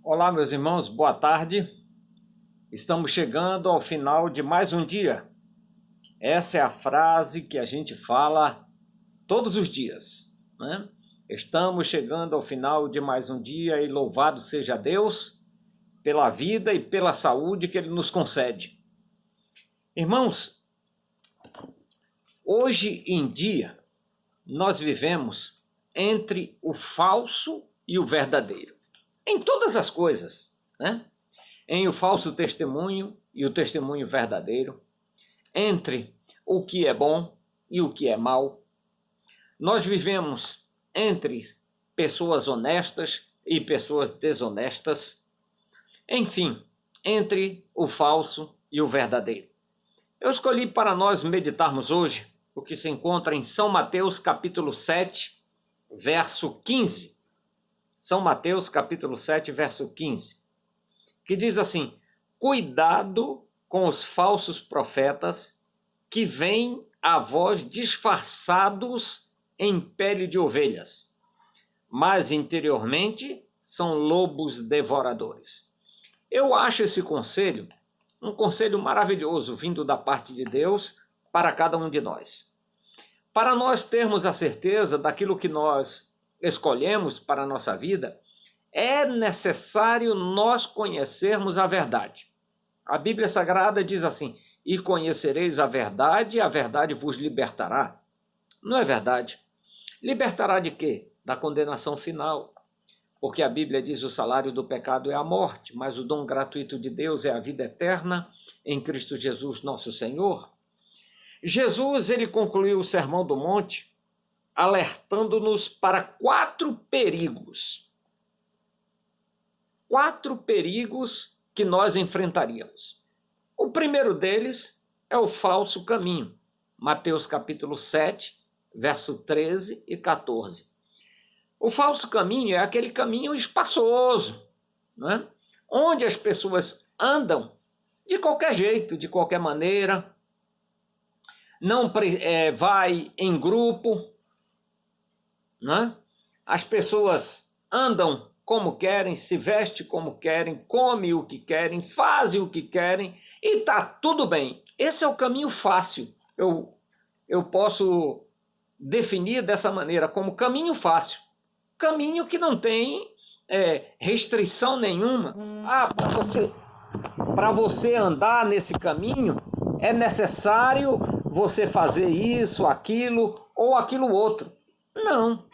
Olá, meus irmãos, boa tarde. Estamos chegando ao final de mais um dia. Essa é a frase que a gente fala todos os dias, né? Estamos chegando ao final de mais um dia e louvado seja Deus pela vida e pela saúde que Ele nos concede. Irmãos, hoje em dia nós vivemos entre o falso e o verdadeiro, em todas as coisas, né? Em o falso testemunho e o testemunho verdadeiro, entre o que é bom e o que é mal. Nós vivemos entre pessoas honestas e pessoas desonestas, enfim, entre o falso e o verdadeiro. Eu escolhi para nós meditarmos hoje o que se encontra em São Mateus capítulo 7, verso 15. São Mateus capítulo 7, verso 15. Que diz assim: cuidado com os falsos profetas que vêm a vós disfarçados em pele de ovelhas, mas interiormente são lobos devoradores. Eu acho esse conselho um conselho maravilhoso vindo da parte de Deus para cada um de nós. Para nós termos a certeza daquilo que nós escolhemos para a nossa vida, é necessário nós conhecermos a verdade. A Bíblia Sagrada diz assim: e conhecereis a verdade vos libertará. Não é verdade? Libertará de quê? Da condenação final. Porque a Bíblia diz: o salário do pecado é a morte, mas o dom gratuito de Deus é a vida eterna em Cristo Jesus nosso Senhor. Jesus, ele concluiu o Sermão do Monte alertando-nos para 4 perigos. 4 perigos que nós enfrentaríamos. O primeiro deles é o falso caminho. Mateus capítulo 7, verso 13 e 14. O falso caminho é aquele caminho espaçoso, né? Onde as pessoas andam de qualquer jeito, de qualquer maneira, não vai em grupo, né? As pessoas andam como querem, se vestem como querem, comem o que querem, fazem o que querem e está tudo bem. Esse é o caminho fácil. Eu posso definir dessa maneira, como caminho fácil. Caminho que não tem restrição nenhuma. Para você andar nesse caminho, é necessário você fazer isso, aquilo ou aquilo outro. Não.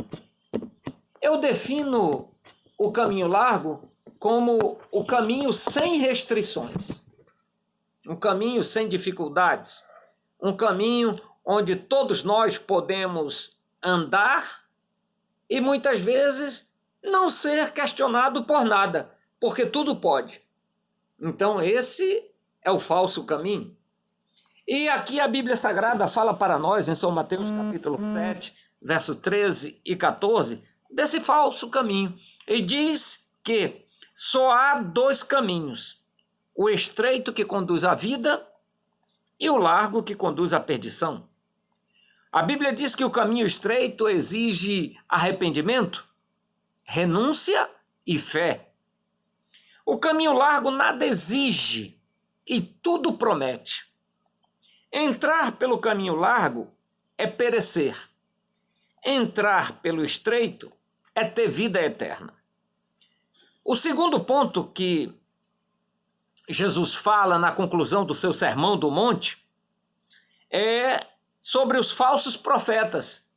Eu defino o caminho largo como o caminho sem restrições, um caminho sem dificuldades, um caminho onde todos nós podemos andar e muitas vezes não ser questionado por nada, porque tudo pode. Então esse é o falso caminho. E aqui a Bíblia Sagrada fala para nós, em São Mateus capítulo 7, verso 13 e 14, desse falso caminho. E diz que só há 2 caminhos: o estreito que conduz à vida e o largo que conduz à perdição. A Bíblia diz que o caminho estreito exige arrependimento, renúncia e fé. O caminho largo nada exige e tudo promete. Entrar pelo caminho largo é perecer. Entrar pelo estreito é ter vida eterna. O segundo ponto que Jesus fala na conclusão do seu Sermão do Monte é sobre os falsos profetas.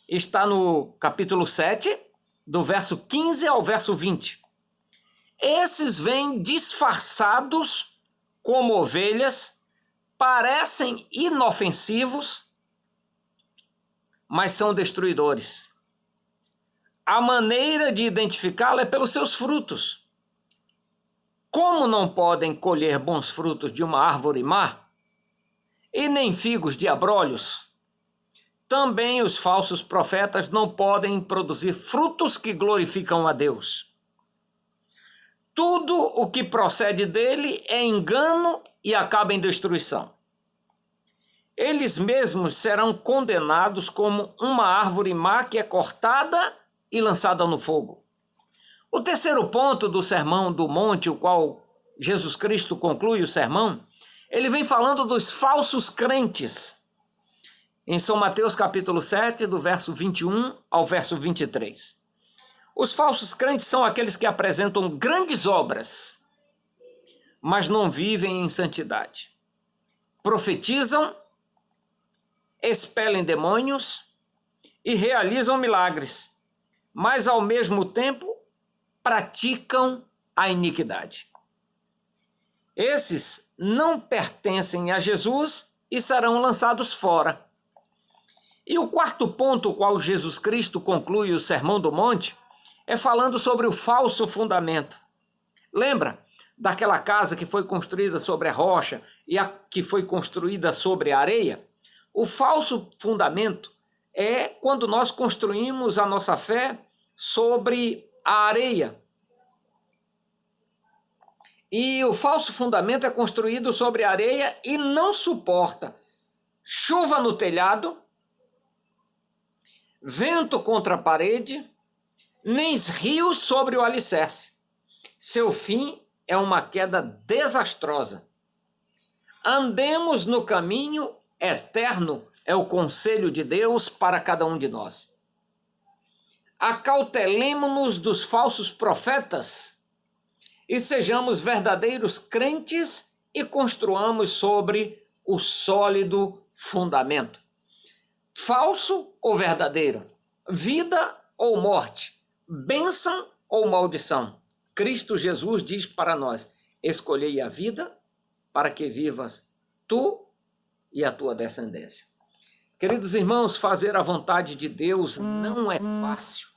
Está no capítulo 7, do verso 15 ao verso 20. Esses vêm disfarçados como ovelhas, parecem inofensivos, mas são destruidores. A maneira de identificá-lo é pelos seus frutos. Como não podem colher bons frutos de uma árvore má, e nem figos de abrolhos, também os falsos profetas não podem produzir frutos que glorificam a Deus. Tudo o que procede dele é engano e acaba em destruição. Eles mesmos serão condenados como uma árvore má que é cortada e lançada no fogo. O terceiro ponto do Sermão do Monte, o qual Jesus Cristo conclui o sermão, ele vem falando dos falsos crentes. Em São Mateus capítulo 7, do verso 21 ao verso 23. Os falsos crentes são aqueles que apresentam grandes obras, mas não vivem em santidade. Profetizam, expelem demônios e realizam milagres, mas ao mesmo tempo praticam a iniquidade. Esses não pertencem a Jesus e serão lançados fora. E o quarto ponto, o qual Jesus Cristo conclui o Sermão do Monte, é falando sobre o falso fundamento. Lembra daquela casa que foi construída sobre a rocha e a que foi construída sobre a areia? O falso fundamento é quando nós construímos a nossa fé sobre a areia. E o falso fundamento é construído sobre a areia e não suporta chuva no telhado, vento contra a parede, nem rios sobre o alicerce. Seu fim é uma queda desastrosa. Andemos no caminho eterno, é o conselho de Deus para cada um de nós. Acautelemo-nos dos falsos profetas e sejamos verdadeiros crentes e construamos sobre o sólido fundamento. Falso ou verdadeiro? Vida ou morte? Bênção ou maldição? Cristo Jesus diz para nós: escolhei a vida para que vivas tu e a tua descendência. Queridos irmãos, fazer a vontade de Deus não é fácil.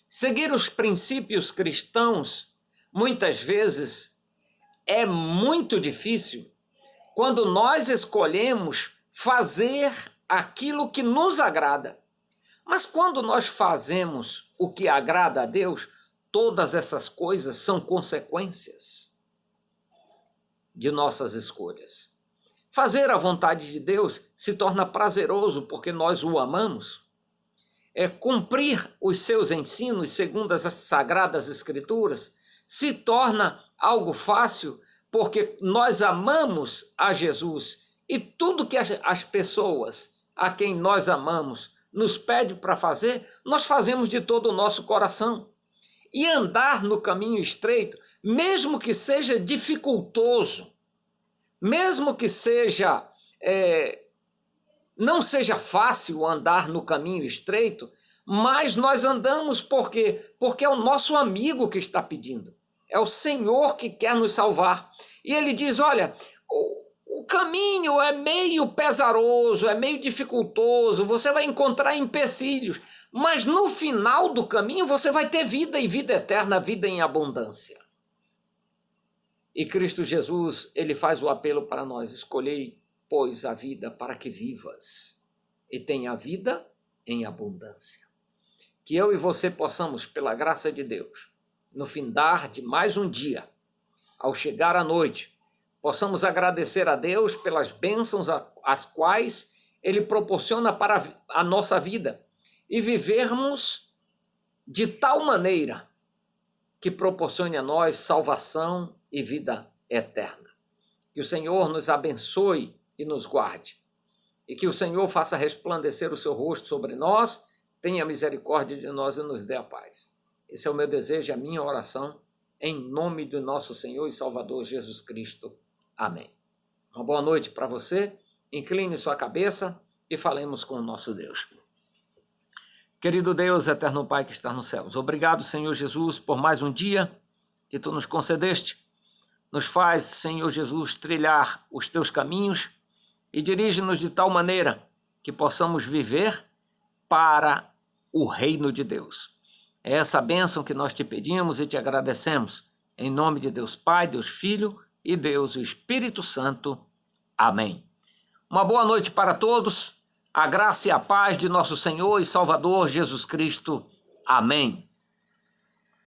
Seguir os princípios cristãos, muitas vezes, é muito difícil quando nós escolhemos fazer aquilo que nos agrada. Mas quando nós fazemos o que agrada a Deus, todas essas coisas são consequências de nossas escolhas. Fazer a vontade de Deus se torna prazeroso porque nós o amamos. Cumprir os seus ensinos segundo as Sagradas Escrituras se torna algo fácil porque nós amamos a Jesus e tudo que as pessoas a quem nós amamos nos pede para fazer, nós fazemos de todo o nosso coração. E andar no caminho estreito, mesmo que seja dificultoso, mesmo que seja não seja fácil andar no caminho estreito, mas nós andamos por quê? Porque é o nosso amigo que está pedindo. É o Senhor que quer nos salvar. E ele diz, olha, o caminho é meio pesaroso, é meio dificultoso, você vai encontrar empecilhos, mas no final do caminho você vai ter vida e vida eterna, vida em abundância. E Cristo Jesus, ele faz o apelo para nós: escolhei, pois, a vida para que vivas e tenha vida em abundância. Que eu e você possamos, pela graça de Deus, no findar de mais um dia, ao chegar à noite, possamos agradecer a Deus pelas bênçãos as quais ele proporciona para a nossa vida e vivermos de tal maneira que proporcione a nós salvação e vida eterna. Que o Senhor nos abençoe e nos guarde. E que o Senhor faça resplandecer o seu rosto sobre nós, tenha misericórdia de nós e nos dê a paz. Esse é o meu desejo e a minha oração, em nome do nosso Senhor e Salvador Jesus Cristo. Amém. Uma boa noite para você. Incline sua cabeça e falemos com o nosso Deus. Querido Deus, eterno Pai que está nos céus, obrigado, Senhor Jesus, por mais um dia que Tu nos concedeste. Nos faz, Senhor Jesus, trilhar os Teus caminhos e dirige-nos de tal maneira que possamos viver para o reino de Deus. É essa bênção que nós Te pedimos e Te agradecemos. Em nome de Deus Pai, Deus Filho e Deus o Espírito Santo. Amém. Uma boa noite para todos. A graça e a paz de nosso Senhor e Salvador Jesus Cristo. Amém.